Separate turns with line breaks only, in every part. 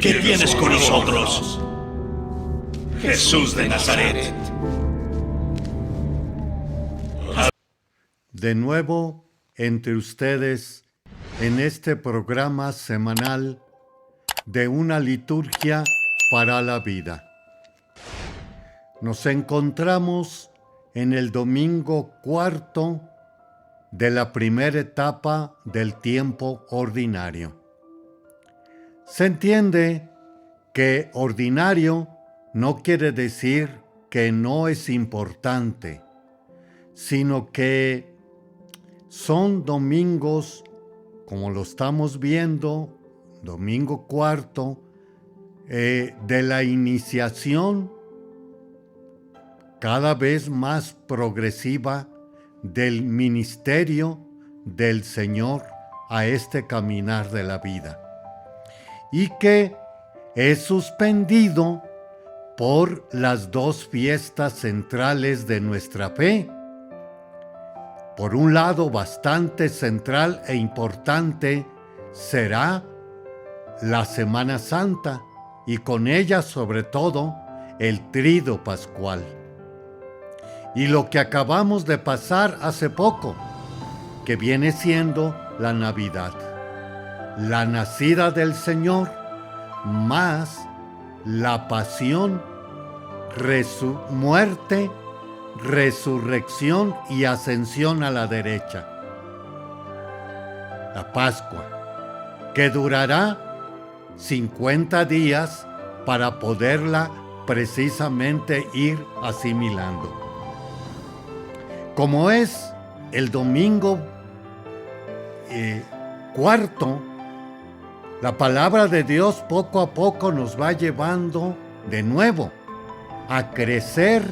¿Qué tienes con nosotros, Jesús de Nazaret?
De nuevo, entre ustedes, en este programa semanal de una liturgia para la vida. Nos encontramos en el domingo cuarto de la primera etapa del tiempo ordinario. Se entiende que ordinario no quiere decir que no es importante, sino que son domingos, como lo estamos viendo, domingo cuarto, de la iniciación cada vez más progresiva del ministerio del Señor a este caminar de la vida, y que es suspendido por las dos fiestas centrales de nuestra fe. Por un lado, bastante central e importante será la Semana Santa, y con ella sobre todo el Tríduo Pascual. Y lo que acabamos de pasar hace poco, que viene siendo la Navidad, la nacida del Señor, más la pasión, muerte, resurrección y ascensión a la derecha. La Pascua, que durará 50 días para poderla precisamente ir asimilando. Como es el domingo cuarto, la palabra de Dios poco a poco nos va llevando de nuevo a crecer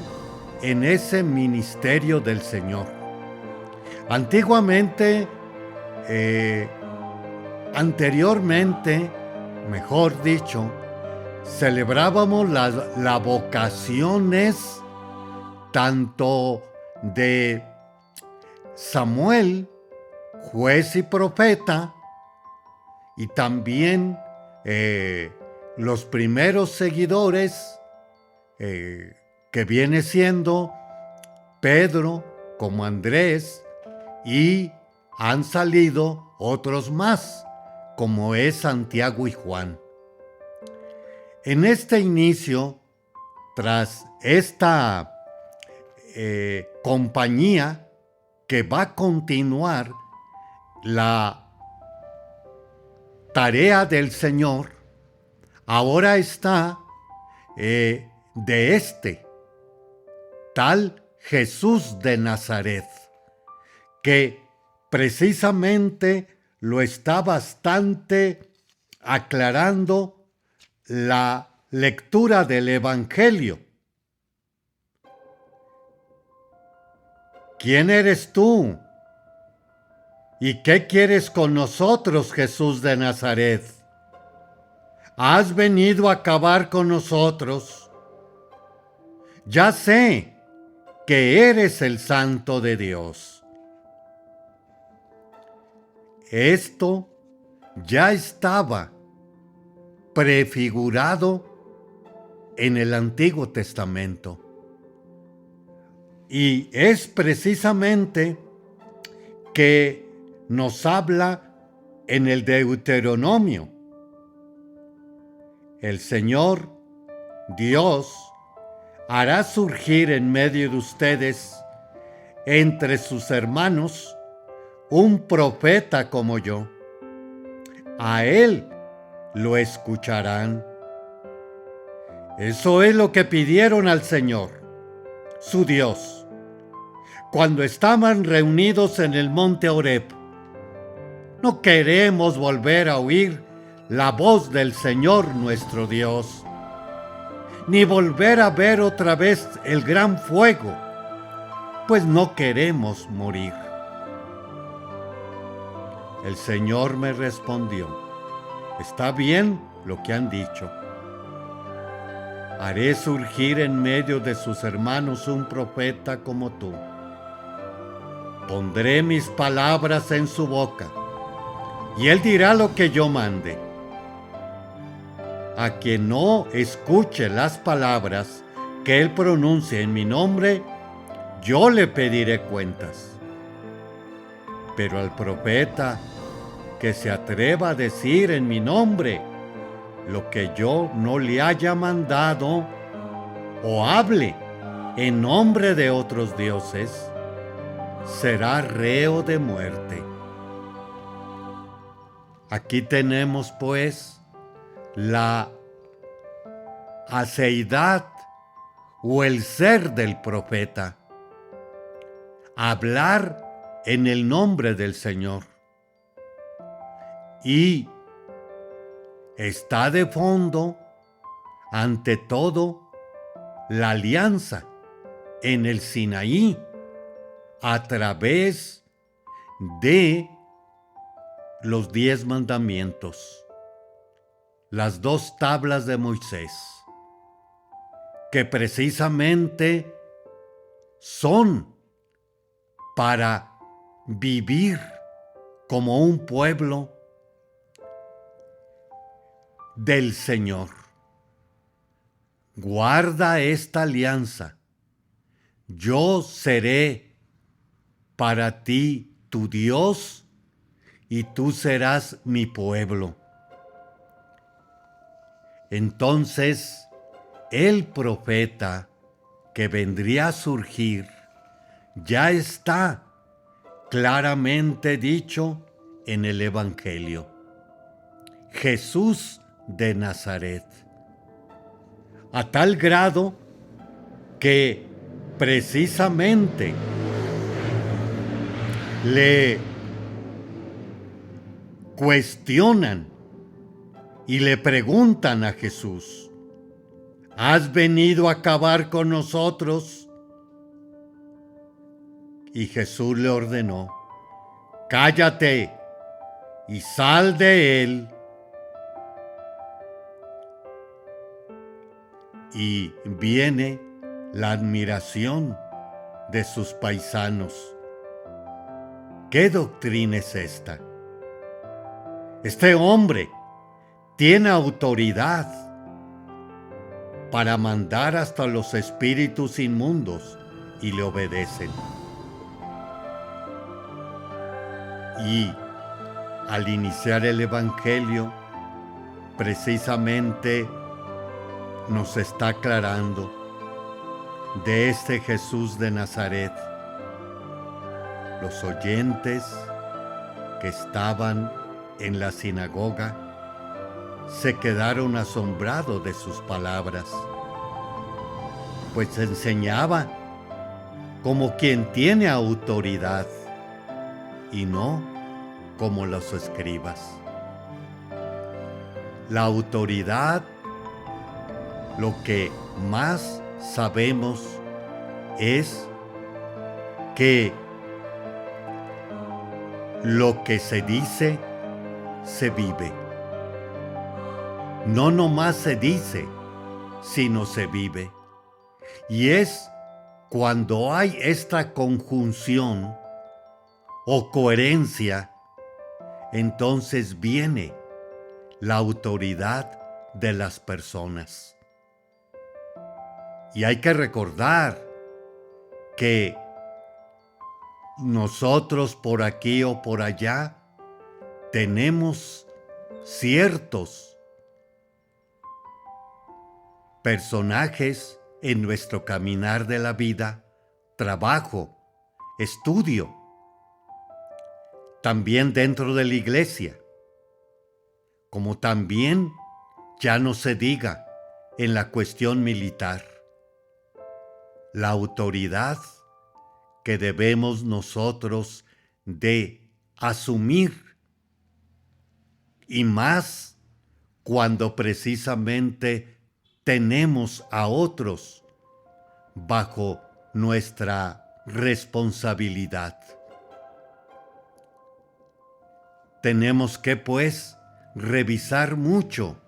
en ese ministerio del Señor. Anteriormente, mejor dicho, celebrábamos las vocaciones tanto de Samuel, juez y profeta, y también los primeros seguidores, que viene siendo Pedro como Andrés, y han salido otros más, como es Santiago y Juan. En este inicio, tras esta compañía que va a continuar la tarea del Señor, ahora está de este tal Jesús de Nazaret, que precisamente lo está bastante aclarando la lectura del Evangelio. ¿Quién eres tú? ¿Y qué quieres con nosotros, Jesús de Nazaret? ¿Has venido a acabar con nosotros? Ya sé que eres el Santo de Dios. Esto ya estaba prefigurado en el Antiguo Testamento. Y es precisamente que nos habla en el Deuteronomio. El Señor, Dios, hará surgir en medio de ustedes, entre sus hermanos, un profeta como yo. A él lo escucharán. Eso es lo que pidieron al Señor, su Dios, cuando estaban reunidos en el monte Horeb. No queremos volver a oír la voz del Señor nuestro Dios, ni volver a ver otra vez el gran fuego, pues no queremos morir. El Señor me respondió: está bien lo que han dicho. Haré surgir en medio de sus hermanos un profeta como tú. Pondré mis palabras en su boca, y él dirá lo que yo mande. a quien no escuche las palabras que él pronuncia en mi nombre, yo le pediré cuentas. Pero al profeta que se atreva a decir en mi nombre lo que yo no le haya mandado, o hable en nombre de otros dioses, será reo de muerte. Aquí tenemos pues la aceidad o el ser del profeta. Hablar en el nombre del Señor. Y está de fondo, ante todo, la alianza en el Sinaí a través de los 10 mandamientos, las 2 tablas de Moisés, que precisamente son para vivir como un pueblo del Señor. Guarda esta alianza. Yo seré para ti tu Dios y tú serás mi pueblo. Entonces, el profeta que vendría a surgir ya está claramente dicho en el Evangelio. Jesús de Nazaret. A tal grado que precisamente le cuestionan y le preguntan a Jesús: ¿has venido a acabar con nosotros? Y Jesús le ordenó: cállate y sal de él. Y viene la admiración de sus paisanos. ¿Qué doctrina es esta? Este hombre tiene autoridad para mandar hasta los espíritus inmundos y le obedecen. Y al iniciar el Evangelio, precisamente nos está aclarando de este Jesús de Nazaret. Los oyentes que estaban en la sinagoga se quedaron asombrados de sus palabras, pues enseñaba como quien tiene autoridad y no como los escribas. La autoridad, lo que más sabemos es que lo que se dice, se vive. No nomás se dice, sino se vive. Y es cuando hay esta conjunción o coherencia, entonces viene la autoridad de las personas. Y hay que recordar que nosotros por aquí o por allá tenemos ciertos personajes en nuestro caminar de la vida, trabajo, estudio, también dentro de la iglesia, como también, ya no se diga, en la cuestión militar. La autoridad que debemos nosotros de asumir, y más cuando precisamente tenemos a otros bajo nuestra responsabilidad. Tenemos que, pues, revisar mucho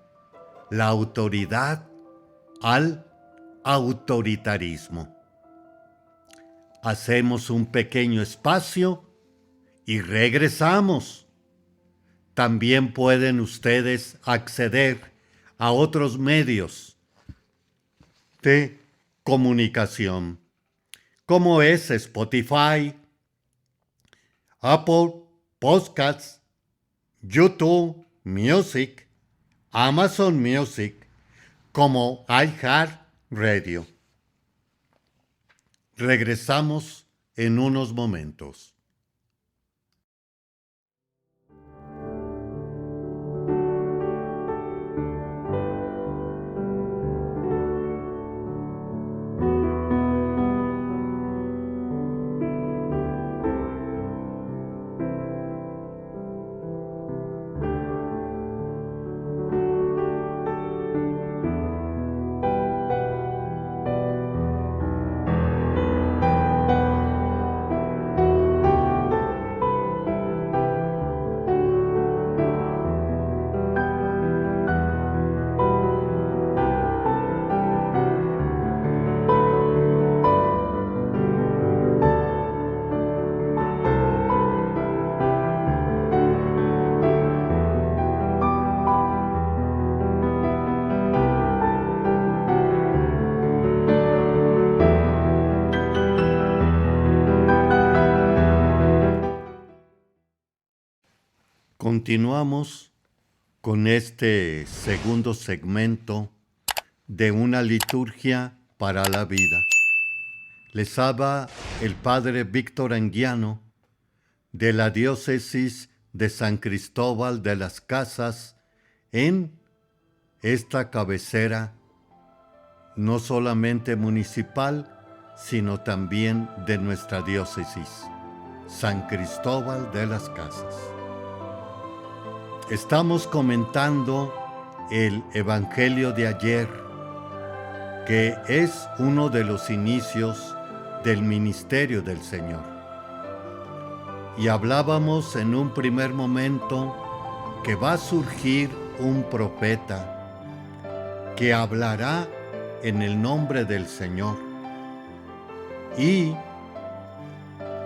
la autoridad al autoritarismo. Hacemos un pequeño espacio y regresamos. También pueden ustedes acceder a otros medios de comunicación, como es Spotify, Apple Podcasts, YouTube Music, Amazon Music, como iHeartRadio. Regresamos en unos momentos. Continuamos con este segundo segmento de una liturgia para la vida. Les habla el Padre Víctor Anguiano de la Diócesis de San Cristóbal de las Casas en esta cabecera no solamente municipal, sino también de nuestra diócesis, San Cristóbal de las Casas. Estamos comentando el Evangelio de ayer, que es uno de los inicios del ministerio del Señor. Y hablábamos en un primer momento que va a surgir un profeta que hablará en el nombre del Señor. Y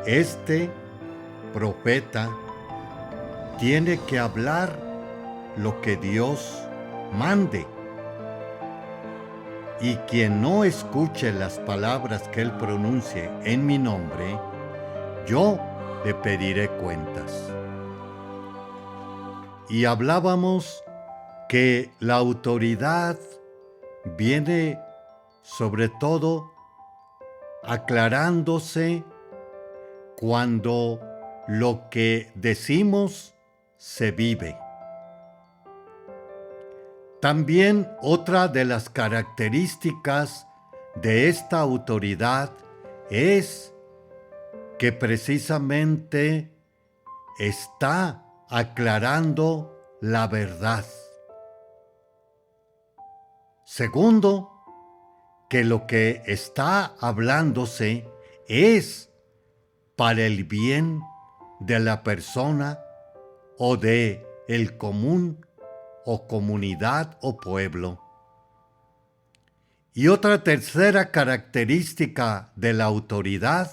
este profeta tiene que hablar lo que Dios mande. Y quien no escuche las palabras que Él pronuncie en mi nombre, yo le pediré cuentas. Y hablábamos que la autoridad viene sobre todo aclarándose cuando lo que decimos se vive. También otra de las características de esta autoridad es que precisamente está aclarando la verdad. Segundo, que lo que está hablándose es para el bien de la persona o de el común o comunidad o pueblo. Y otra tercera característica de la autoridad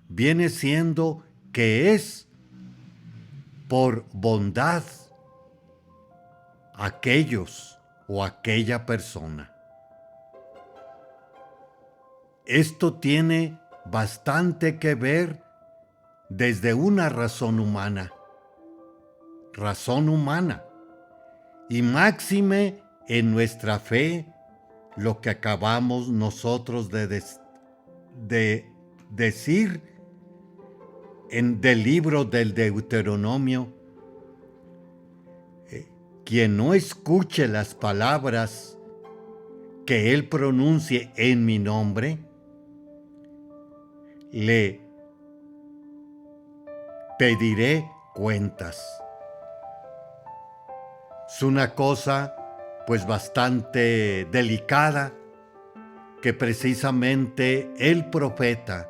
viene siendo que es por bondad aquellos o aquella persona. Esto tiene bastante que ver desde una razón humana, y máxime en nuestra fe, lo que acabamos nosotros de decir del libro del Deuteronomio. Quien no escuche las palabras que Él pronuncie en mi nombre, le pediré cuentas. Es una cosa pues bastante delicada, que precisamente el profeta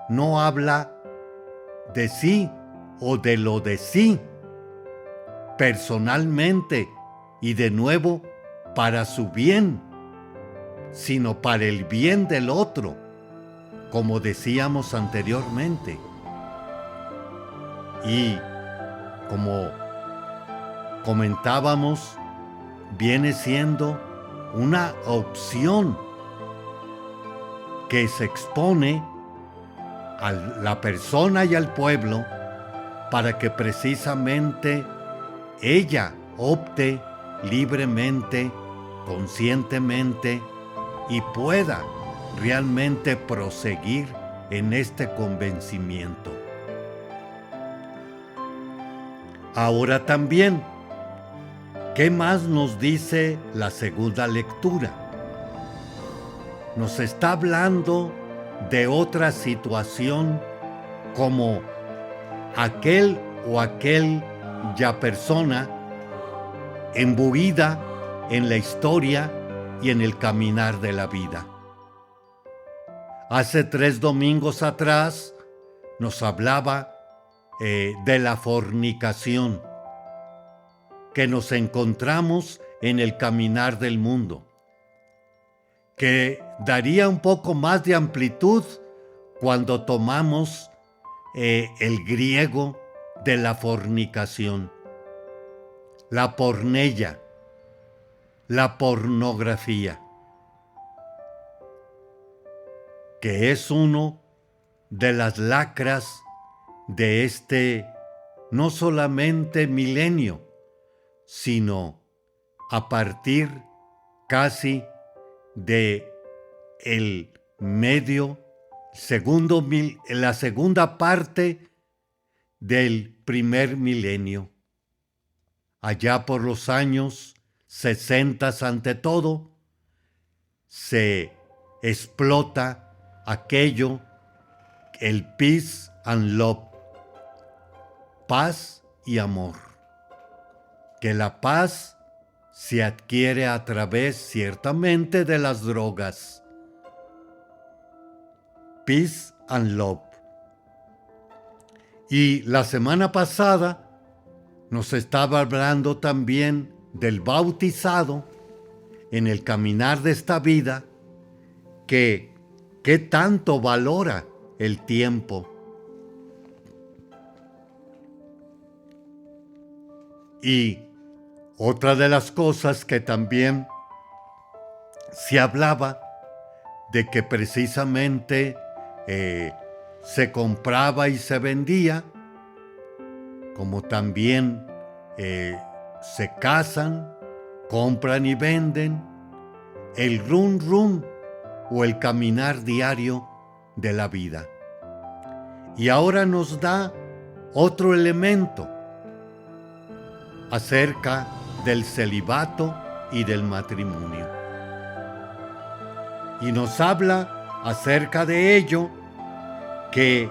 no habla de sí o de lo de sí personalmente y de nuevo para su bien, sino para el bien del otro, como decíamos anteriormente. Y como comentábamos, viene siendo una opción que se expone a la persona y al pueblo para que precisamente ella opte libremente, conscientemente y pueda realmente proseguir en este convencimiento. Ahora también, ¿qué más nos dice la segunda lectura? Nos está hablando de otra situación como aquel o aquella persona imbuida en la historia y en el caminar de la vida. Hace 3 domingos atrás nos hablaba de la fornicación que nos encontramos en el caminar del mundo, que daría un poco más de amplitud cuando tomamos el griego de la fornicación, la porneia, la pornografía, que es uno de las lacras de este no solamente milenio, sino a partir casi de la segunda parte del primer milenio, allá por los años 60 ante todo, se explota aquello, el peace and love, paz y amor, que la paz se adquiere a través ciertamente de las drogas. Peace and love. Y la semana pasada nos estaba hablando también del bautizado en el caminar de esta vida, que qué tanto valora el tiempo. Y otra de las cosas que también se hablaba de que precisamente se compraba y se vendía, como también se casan, compran y venden, el run run o el caminar diario de la vida. Y ahora nos da otro elemento acerca del celibato y del matrimonio. Y nos habla acerca de ello, que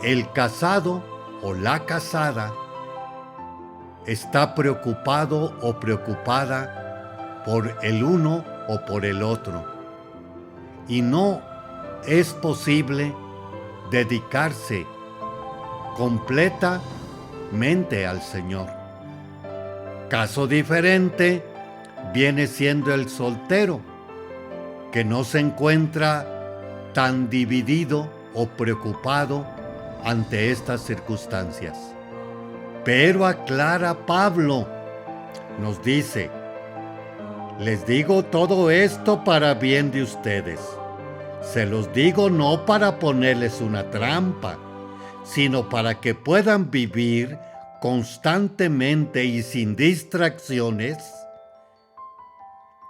el casado o la casada está preocupado o preocupada por el uno o por el otro, y no es posible dedicarse completamente al Señor. Caso diferente viene siendo el soltero, que no se encuentra tan dividido o preocupado ante estas circunstancias. Pero aclara Pablo, nos dice: les digo todo esto para bien de ustedes. Se los digo no para ponerles una trampa, sino para que puedan vivir constantemente y sin distracciones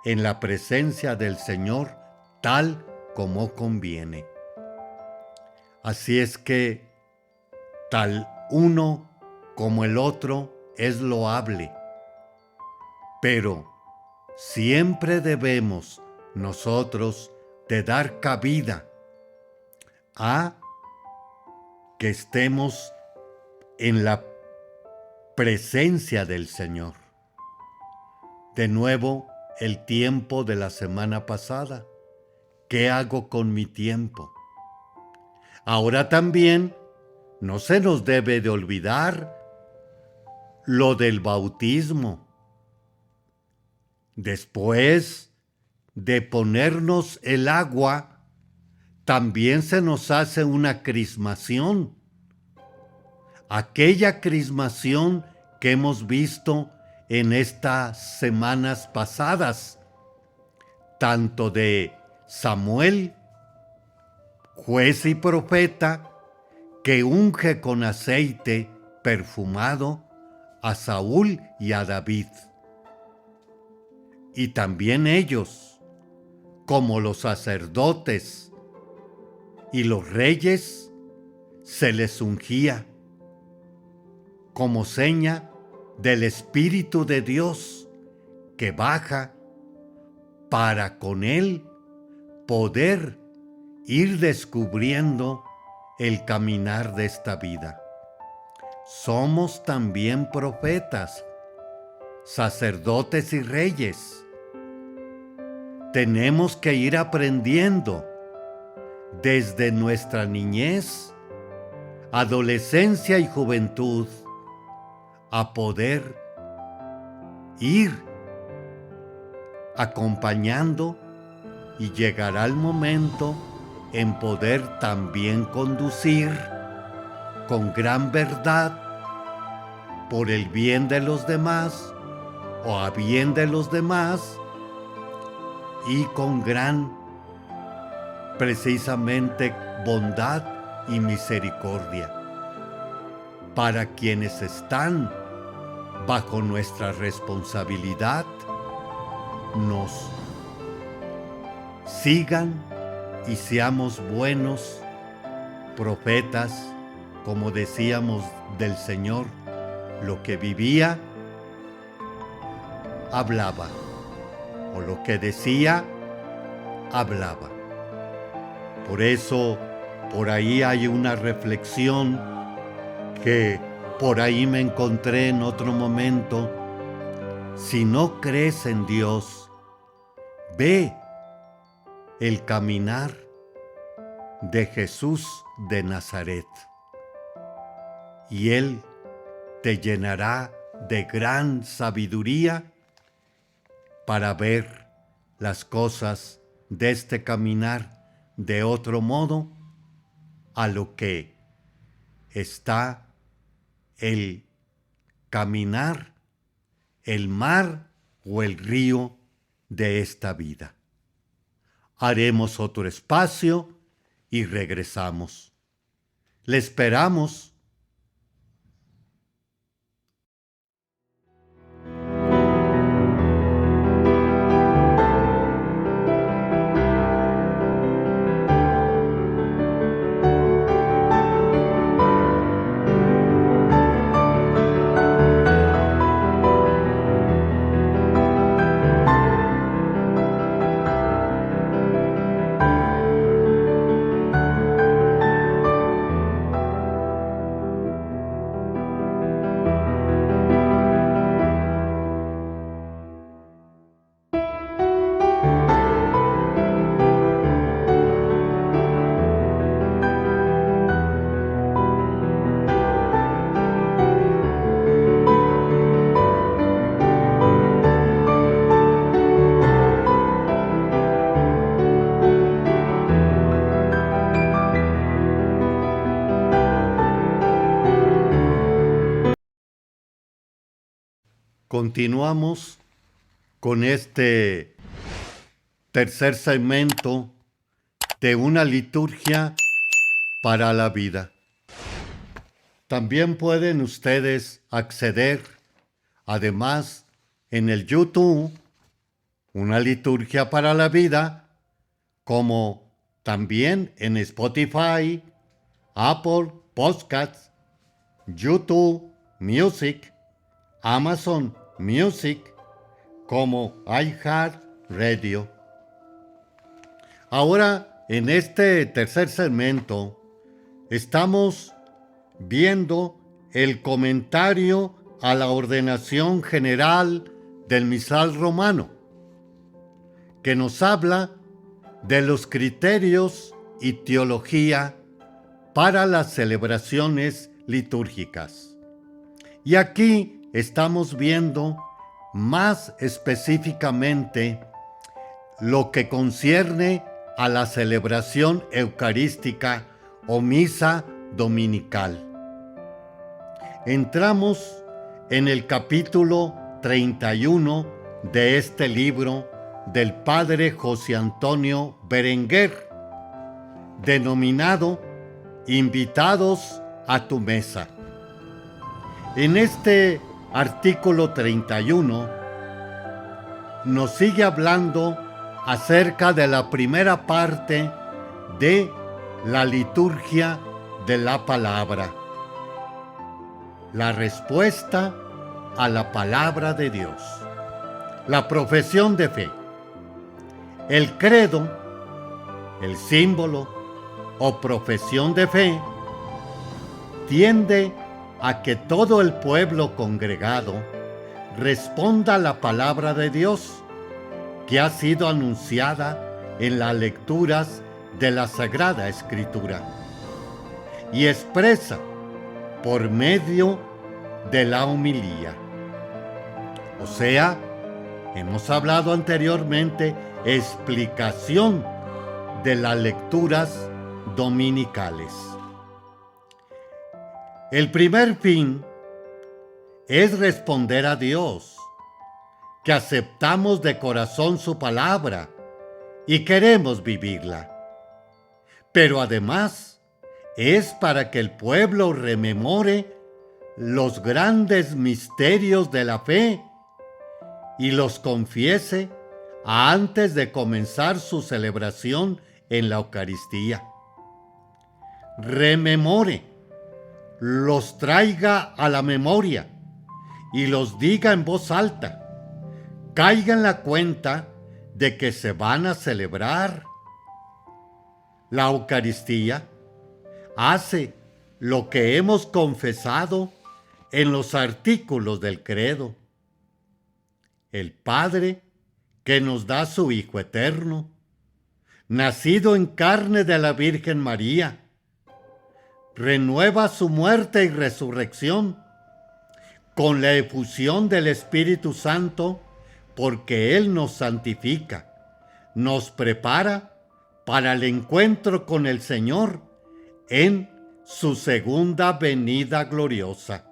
en la presencia del Señor, tal como conviene. Así es que tal uno como el otro es loable, pero siempre debemos nosotros de dar cabida a que estemos en la presencia del Señor. De nuevo, el tiempo de la semana pasada. ¿Qué hago con mi tiempo? Ahora también no se nos debe de olvidar lo del bautismo. Después de ponernos el agua, también se nos hace una crismación. Aquella crismación que hemos visto en estas semanas pasadas, tanto de Samuel, juez y profeta, que unge con aceite perfumado a Saúl y a David. Y también ellos, como los sacerdotes y los reyes, se les ungía como seña del Espíritu de Dios que baja para con él poder ir descubriendo el caminar de esta vida. Somos también profetas, sacerdotes y reyes. Tenemos que ir aprendiendo desde nuestra niñez, adolescencia y juventud a poder ir acompañando, y llegará el momento en poder también conducir con gran verdad por el bien de los demás o a bien de los demás, y con gran, precisamente, bondad y misericordia para quienes están bajo nuestra responsabilidad, nos sigan y seamos buenos profetas, como decíamos del Señor, lo que vivía, hablaba, o lo que decía, hablaba. Por eso, por ahí hay una reflexión que por ahí me encontré en otro momento. Si no crees en Dios, ve el caminar de Jesús de Nazaret, y Él te llenará de gran sabiduría para ver las cosas de este caminar de otro modo a lo que está el caminar, el mar o el río de esta vida. Haremos otro espacio y regresamos. Le esperamos. Continuamos con este tercer segmento de una liturgia para la vida. También pueden ustedes acceder, además, en el YouTube, una liturgia para la vida, como también en Spotify, Apple Podcasts, YouTube Music, Amazon Music, como iHeartRadio. Ahora, en este tercer segmento, estamos viendo el comentario a la ordenación general del misal romano, que nos habla de los criterios y teología para las celebraciones litúrgicas. Y aquí estamos viendo más específicamente lo que concierne a la celebración eucarística o misa dominical. Entramos en el capítulo 31 de este libro del padre José Antonio Berenguer, denominado Invitados a tu mesa. En este artículo 31 nos sigue hablando acerca de la primera parte de la liturgia de la palabra, la respuesta a la palabra de Dios, la profesión de fe. El credo, el símbolo o profesión de fe, tiende a que todo el pueblo congregado responda a la palabra de Dios que ha sido anunciada en las lecturas de la Sagrada Escritura y expresa por medio de la homilía. O sea, hemos hablado anteriormente, explicación de las lecturas dominicales. El primer fin es responder a Dios, que aceptamos de corazón su palabra y queremos vivirla. Pero además es para que el pueblo rememore los grandes misterios de la fe y los confiese antes de comenzar su celebración en la Eucaristía. Rememore, los traiga a la memoria y los diga en voz alta. Caiga en la cuenta de que se van a celebrar. La Eucaristía hace lo que hemos confesado en los artículos del credo. El Padre que nos da su Hijo eterno, nacido en carne de la Virgen María, renueva su muerte y resurrección con la efusión del Espíritu Santo, porque Él nos santifica, nos prepara para el encuentro con el Señor en su segunda venida gloriosa.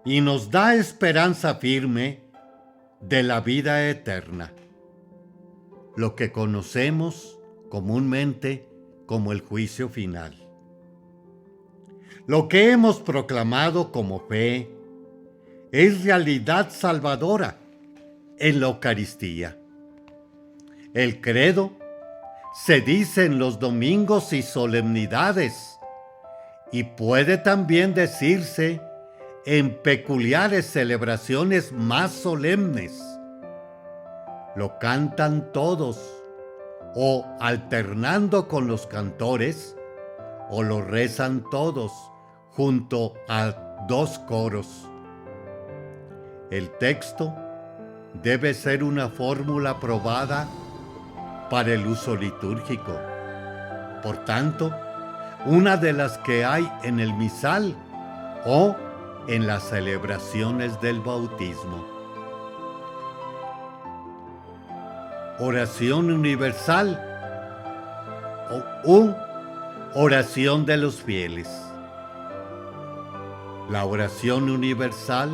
Y nos da esperanza firme de la vida eterna, lo que conocemos comúnmente como el juicio final. Lo que hemos proclamado como fe es realidad salvadora en la Eucaristía. El credo se dice en los domingos y solemnidades y puede también decirse en peculiares celebraciones más solemnes. Lo cantan todos o alternando con los cantores o lo rezan todos junto a dos coros. El texto debe ser una fórmula probada para el uso litúrgico. Por tanto, una de las que hay en el misal o en las celebraciones del bautismo. Oración universal o oración de los fieles. La oración universal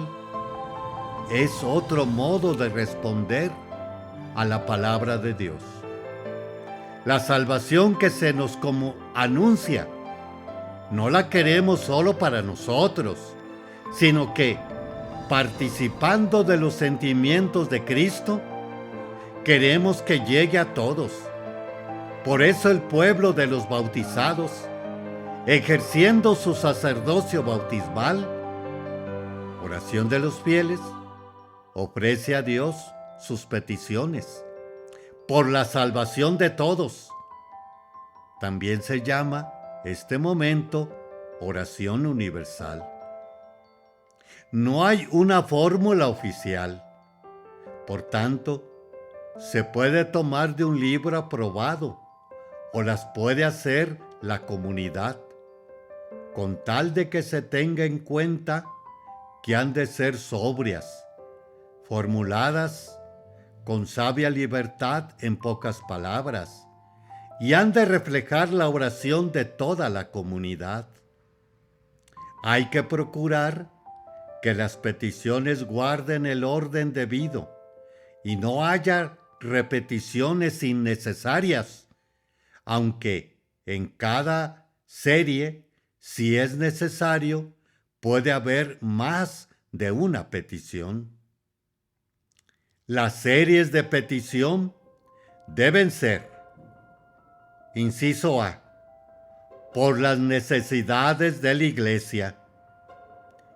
es otro modo de responder a la palabra de Dios. La salvación que se nos como anuncia, no la queremos solo para nosotros, sino que, participando de los sentimientos de Cristo, queremos que llegue a todos. Por eso el pueblo de los bautizados, ejerciendo su sacerdocio bautismal, oración de los fieles, ofrece a Dios sus peticiones por la salvación de todos. También se llama este momento oración universal. No hay una fórmula oficial, por tanto, se puede tomar de un libro aprobado o las puede hacer la comunidad, con tal de que se tenga en cuenta que han de ser sobrias, formuladas con sabia libertad en pocas palabras, y han de reflejar la oración de toda la comunidad. Hay que procurar que las peticiones guarden el orden debido y no haya repeticiones innecesarias, aunque en cada serie, si es necesario, puede haber más de una petición. Las series de petición deben ser: inciso A, por las necesidades de la Iglesia.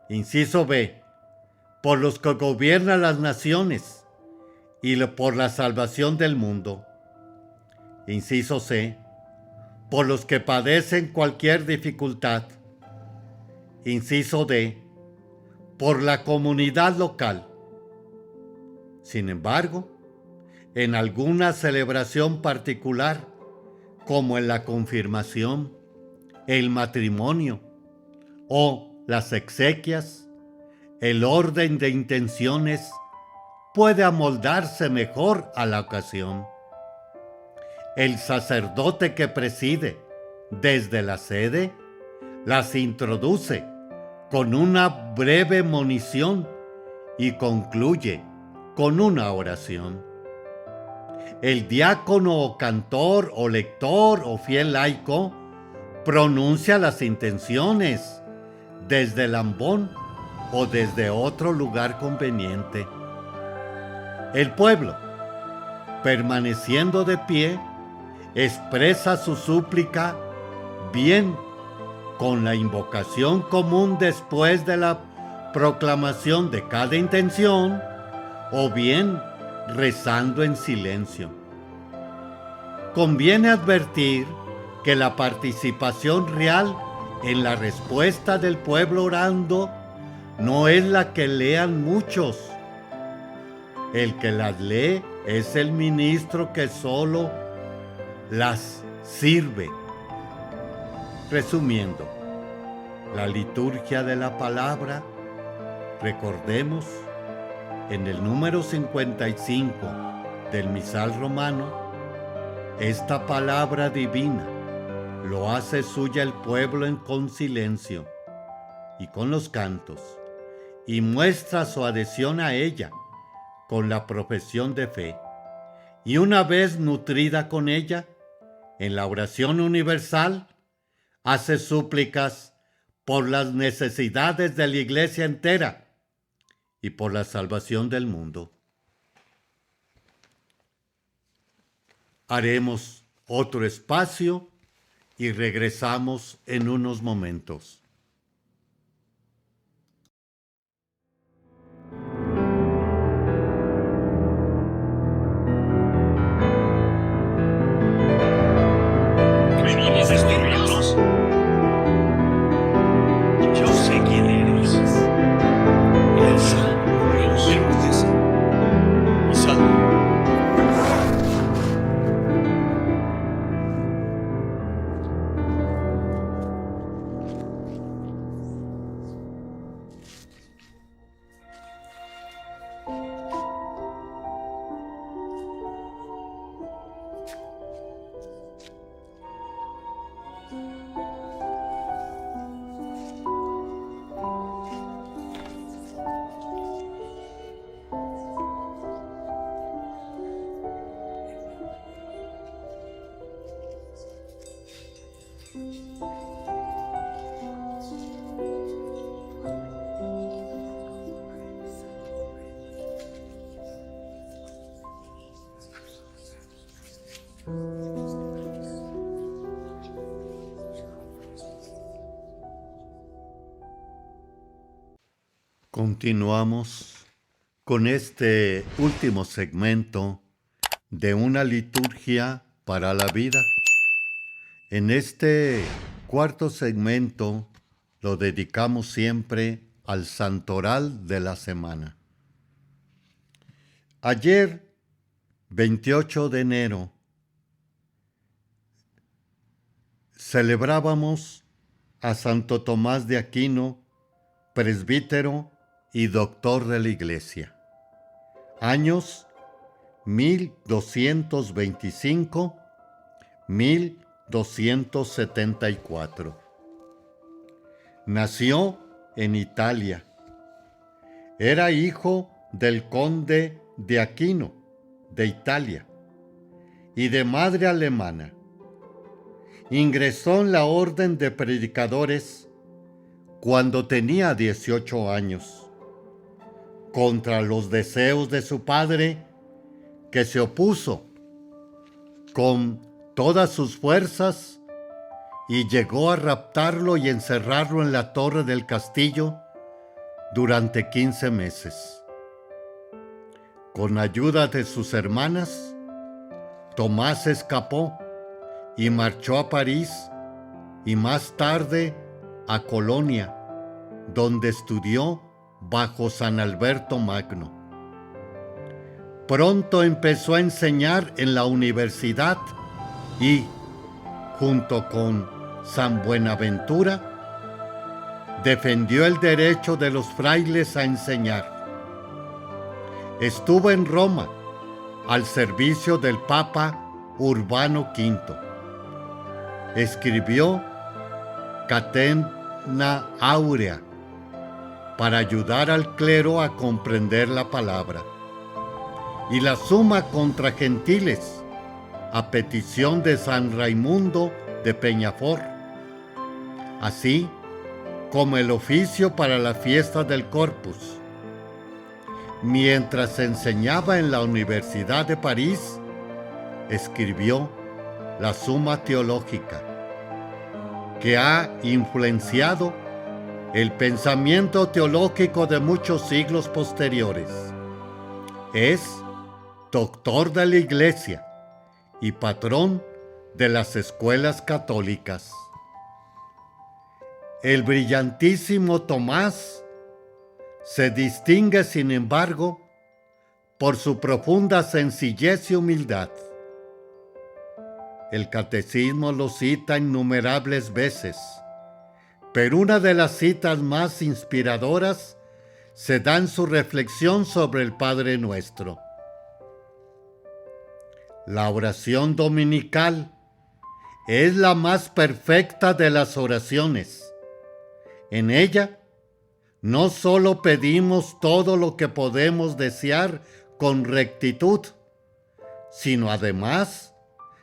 Inciso B, por los que gobiernan las naciones y por la salvación del mundo. Inciso C, por los que padecen cualquier dificultad. Inciso D, por la comunidad local. Sin embargo, en alguna celebración particular, como en la confirmación, el matrimonio o las exequias, el orden de intenciones puede amoldarse mejor a la ocasión. El sacerdote que preside desde la sede las introduce con una breve monición y concluye con una oración. El diácono o cantor o lector o fiel laico pronuncia las intenciones desde el ambón o desde otro lugar conveniente. El pueblo, permaneciendo de pie, expresa su súplica bien con la invocación común después de la proclamación de cada intención, o bien rezando en silencio. Conviene advertir que la participación real en la respuesta del pueblo orando no es la que lean muchos. El que las lee es el ministro que solo las sirve. Resumiendo, la liturgia de la palabra, recordemos, en el número 55 del misal romano, esta palabra divina lo hace suya el pueblo con silencio y con los cantos, y muestra su adhesión a ella con la profesión de fe, y una vez nutrida con ella, en la oración universal, hace súplicas por las necesidades de la Iglesia entera y por la salvación del mundo. Haremos otro espacio y regresamos en unos momentos.
¿Me vienes a destruirlos? Yo sé quién eres. El Santo Dios. Mi Salmo.
Continuamos con este último segmento de una liturgia para la vida. En este cuarto segmento lo dedicamos siempre al santoral de la semana. Ayer, 28 de enero, celebrábamos a Santo Tomás de Aquino, presbítero y doctor de la Iglesia. Años 1225-1274. Nació en Italia Era hijo del conde de Aquino, de Italia, y de madre alemana. Ingresó en la orden de predicadores cuando tenía 18 años, contra los deseos de su padre, que se opuso con todas sus fuerzas y llegó a raptarlo y encerrarlo en la torre del castillo durante 15 meses. Con ayuda de sus hermanas, Tomás escapó y marchó a París y más tarde a Colonia, donde estudió bajo San Alberto Magno. Pronto empezó a enseñar en la universidad y, junto con San Buenaventura, defendió el derecho de los frailes a enseñar. Estuvo en Roma al servicio del Papa Urbano V. Escribió Catena Áurea para ayudar al clero a comprender la palabra, y la Suma contra Gentiles a petición de San Raimundo de Peñafort, así como el oficio para la fiesta del Corpus. Mientras enseñaba en la Universidad de París, escribió la Suma Teológica, que ha influenciado el pensamiento teológico de muchos siglos posteriores. Es doctor de la Iglesia y patrón de las escuelas católicas. El brillantísimo Tomás se distingue, sin embargo, por su profunda sencillez y humildad. El catecismo lo cita innumerables veces, pero una de las citas más inspiradoras se da en su reflexión sobre el Padre Nuestro. La oración dominical es la más perfecta de las oraciones. En ella, no solo pedimos todo lo que podemos desear con rectitud, sino además,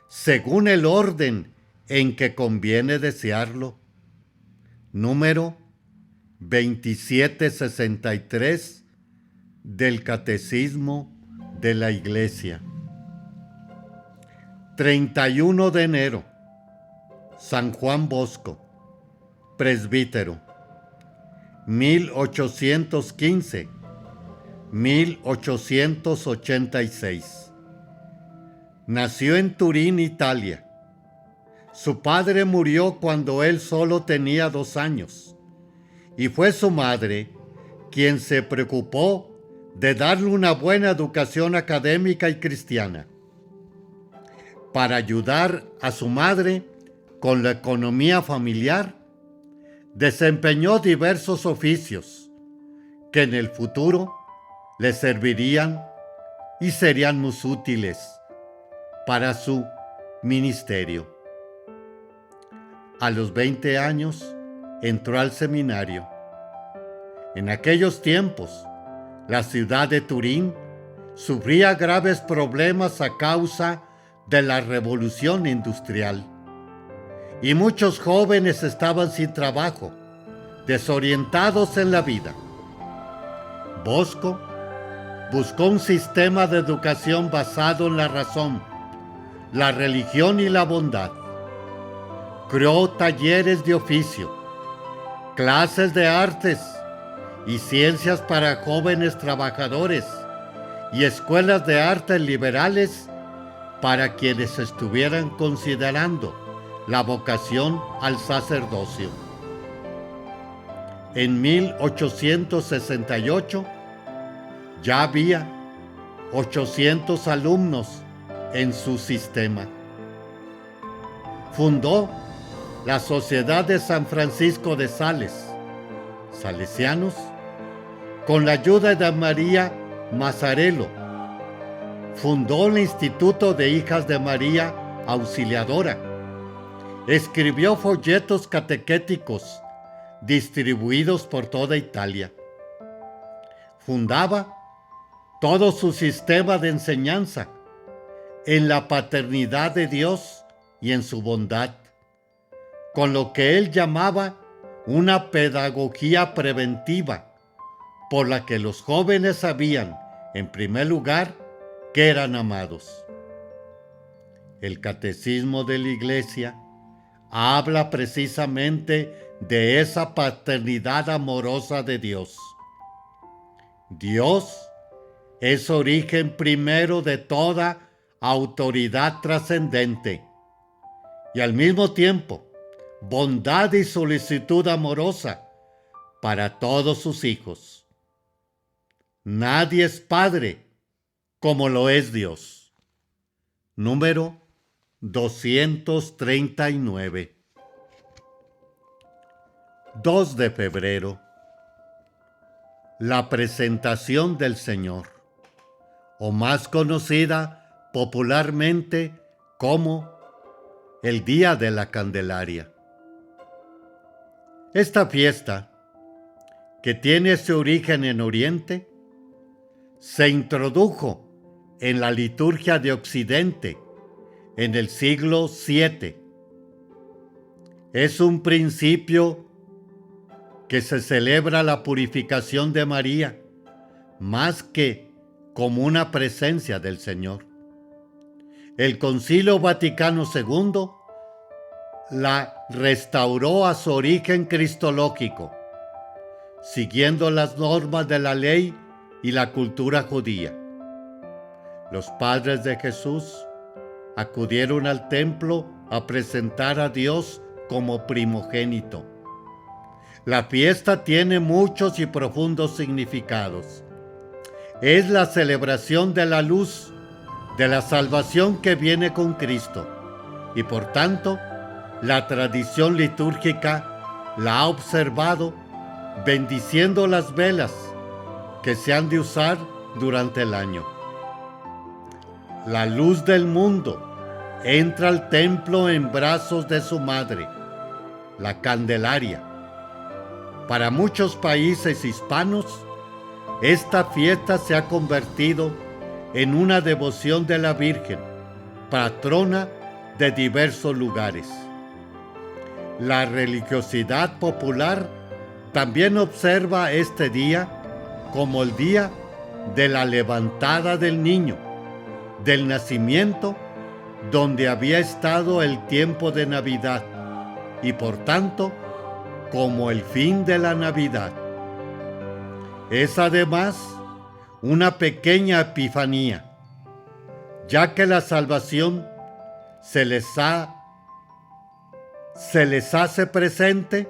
según el orden en que conviene desearlo. Número 2763 del Catecismo de la Iglesia. 31 de enero, San Juan Bosco, presbítero, 1815-1886. Nació en Turín, Italia. Su padre murió cuando él solo tenía 2 años, y fue su madre quien se preocupó de darle una buena educación académica y cristiana. Para ayudar a su madre con la economía familiar, desempeñó diversos oficios que en el futuro le servirían y serían muy útiles para su ministerio. A los 20 años entró al seminario. En aquellos tiempos, la ciudad de Turín sufría graves problemas a causa de la revolución industrial, y muchos jóvenes estaban sin trabajo, desorientados en la vida. Bosco buscó un sistema de educación basado en la razón, la religión y la bondad. Creó talleres de oficio, clases de artes y ciencias para jóvenes trabajadores y escuelas de arte liberales para quienes estuvieran considerando la vocación al sacerdocio. En 1868 ya había 800 alumnos en su sistema. Fundó la Sociedad de San Francisco de Sales, salesianos, con la ayuda de María Mazzarello. Fundó el Instituto de Hijas de María Auxiliadora. Escribió folletos catequéticos distribuidos por toda Italia. fundaba todo su sistema de enseñanza en la paternidad de Dios y en su bondad, con lo que él llamaba una pedagogía preventiva, por la que los jóvenes sabían, en primer lugar, que eran amados. El Catecismo de la Iglesia habla precisamente de esa paternidad amorosa de Dios. Dios es origen primero de toda autoridad trascendente y al mismo tiempo bondad y solicitud amorosa para todos sus hijos. Nadie es padre como lo es Dios. Número 239. 2 de febrero. La presentación del Señor, o más conocida popularmente como el Día de la Candelaria. Esta fiesta, que tiene su origen en Oriente, se introdujo en la liturgia de Occidente en el siglo VII. Es un principio que se celebra la purificación de María, más que como una presencia del Señor. El Concilio Vaticano II la restauró a su origen cristológico, siguiendo las normas de la ley y la cultura judía. Los padres de Jesús acudieron al templo a presentar a Dios como primogénito. La fiesta tiene muchos y profundos significados. Es la celebración de la luz, de la salvación que viene con Cristo, y por tanto, la tradición litúrgica la ha observado bendiciendo las velas que se han de usar durante el año. La luz del mundo entra al templo en brazos de su madre, la Candelaria. Para muchos países hispanos, esta fiesta se ha convertido en una devoción de la Virgen, patrona de diversos lugares. La religiosidad popular también observa este día como el día de la levantada del niño, del nacimiento, donde había estado el tiempo de Navidad, y por tanto, como el fin de la Navidad. Es además una pequeña epifanía, ya que la salvación se les hace presente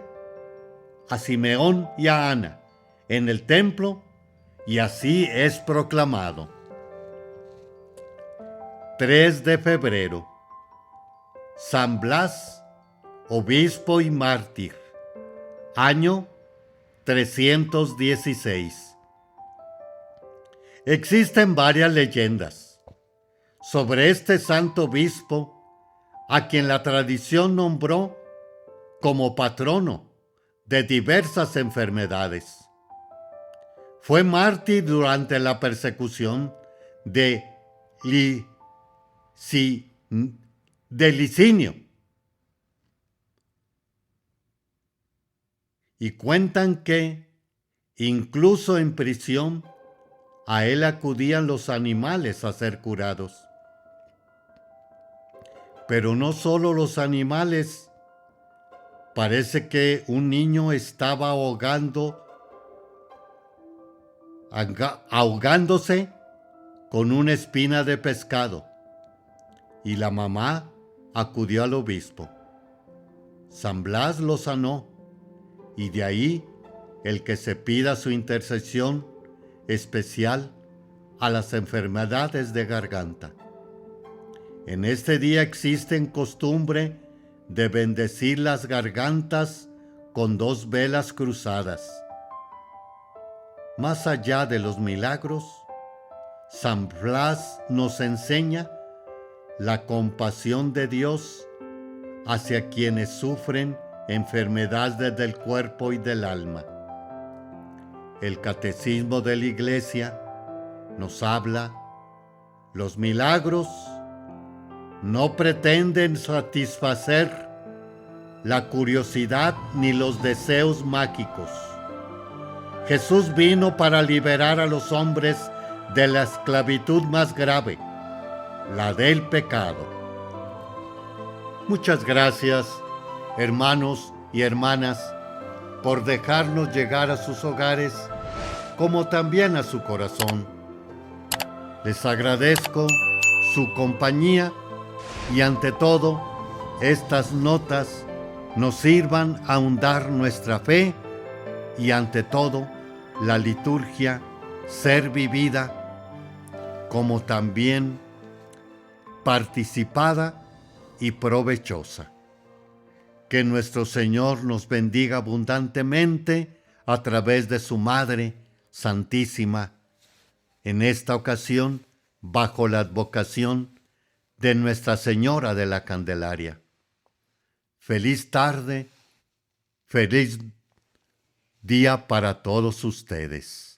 a Simeón y a Ana en el templo, y así es proclamado. 3 de febrero. San Blas, obispo y mártir. Año 316. Existen varias leyendas sobre este santo obispo, a quien la tradición nombró como patrono de diversas enfermedades. Fue mártir durante la persecución de Licinio. Y cuentan que, incluso en prisión, a él acudían los animales a ser curados. Pero no solo los animales. Parece que un niño estaba ahogándose con una espina de pescado, y la mamá acudió al obispo. San Blas lo sanó, y de ahí el que se pida su intercesión especial a las enfermedades de garganta. En este día existe costumbre de bendecir las gargantas con 2 velas cruzadas. Más allá de los milagros, San Blas nos enseña la compasión de Dios hacia quienes sufren enfermedades del cuerpo y del alma. el Catecismo de la Iglesia nos habla: los milagros no pretenden satisfacer la curiosidad ni los deseos mágicos. Jesús vino para liberar a los hombres de la esclavitud más grave, la del pecado. Muchas gracias, hermanos y hermanas, por dejarnos llegar a sus hogares, como también a su corazón. Les agradezco su compañía y ante todo, estas notas nos sirvan a ahondar nuestra fe y ante todo, la liturgia ser vivida como también participada y provechosa. Que nuestro Señor nos bendiga abundantemente a través de su Madre Santísima, en esta ocasión bajo la advocación de Nuestra Señora de la Candelaria. Feliz tarde, feliz día para todos ustedes.